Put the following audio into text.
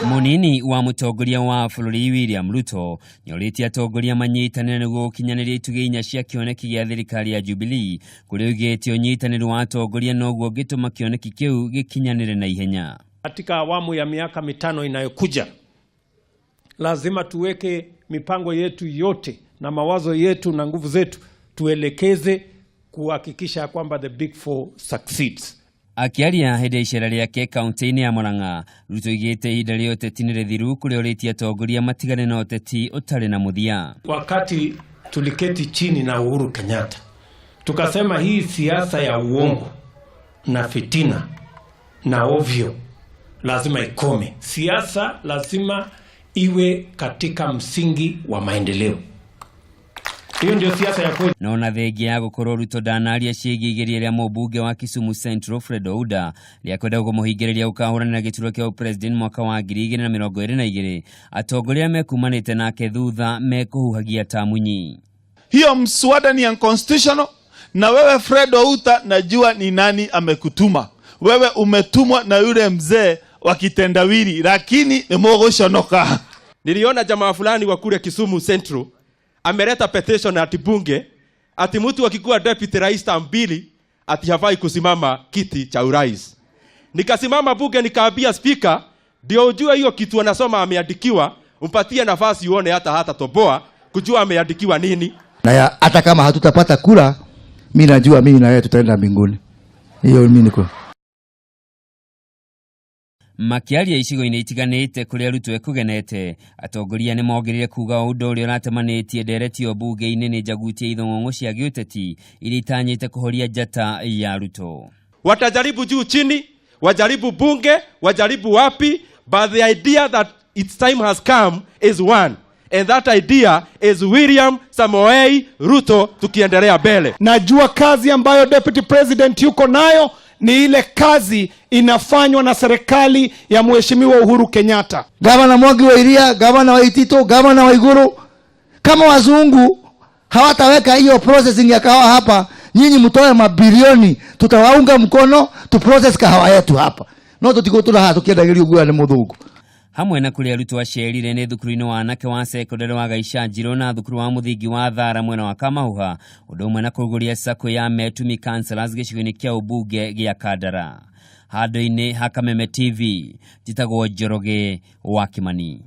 Munini wa mutongoria wa bururi William Ruto nioritie atongoria manyitanire niguo gukinyaniria itugi inya cia kioneki gia thirikari ya Jubilee kuria ugitio nyitanire wa atongoria noguo gituma kioneki kiu gikinyanire na ihenya. Katika awamu ya miaka mitano inayokuja lazima tuweke mipango yetu yote na mawazo yetu na nguvu zetu tuelekeze kuhakikisha kwamba the big four succeeds. Akiaria hede icera riake kaunti-ini ya Murang'a, Ruto igite ihinda ria uteti ni rithiru kuria uritie atongoria matigane na uteti utari na muthia. Wakati tuliketi chini na Uhuru Kenyatta tukasema hii siasa ya uongo na fitina na ovyo lazima ikome. Siasa lazima iwe katika msingi wa maendeleo. Hiyo ndio siasa ya kweli. Naona thengia ya gukorwo Ruto ndanaria ciĩgiĩ igeria rĩa mũmbunge wa Kisumu Central Fred Ouda rĩa kwenda kũmũhingĩrĩria gũkahũrana na gĩturwa kĩa president mwaka wa 2022, atongoria mekumanĩte nake thutha mekũhuhagia tamunyi. Hiyo mswada ni unconstitutional, na wewe Fred Ouda najua ni nani amekutuma. Wewe umetumwa na yule mzee wa kitendawili, lakini ni mugushonoka. Niliona jamaa fulani wa kule Kisumu Central ameleta petition ati bunge ati mtu akikuwa deputy rais tambili ati hafai kusimama kiti cha urais. Nikasimama bunge nikaambia speaker, ndio ujue hiyo kitu anasoma ameandikiwa, umpatie nafasi uone hata toboa kujua ameandikiwa nini. Na hata kama hatutapata kura, mimi najua mimi na yeye tutaenda mbinguni. Hiyo mimi niko. Makiaria icigo-inĩ itiganĩte kuria Ruto ekugenete, atongoria ni mogerire kuuga undu uria uratemanĩtie nderetio bunge-inĩ nĩ njagutie ithong'ong'o cia gĩũteti iria itanyĩte kuhoria njata ya Ruto. Watajaribu juu chini, wajaribu bunge, wajaribu wapi, but the idea that its time has come is one, and that idea is William Samoei Ruto tukiendelea mbele. Najua kazi ambayo deputy president yuko nayo ni ile kazi inafanywa na serikali ya mheshimiwa Uhuru Kenyatta. Gavana Mwangi wa Iria, gavana wa Itito, gavana wa Iguru, kama wazungu hawataweka hiyo processing ya kahawa hapa, nyinyi mtoe mabilioni, tutawaunga mkono tu process kahawa yetu hapa. No tutikotura hatu kiendagirio gwa ni muthungu. Hamwe na kuria Ruto acerire ni thukuru-inĩ wa anake wa secondary wa Gaichanjiro na thukuru wa muthingi wa Thara mwena wa Kamahuha, undu umwe na kuguria sako ya Metumi councillors gĩcigo-inĩ kĩa ubunge gĩa Kandara. Handũ-inĩ ha Kameme TV, Njĩtagwo Njoroge wa Kimani.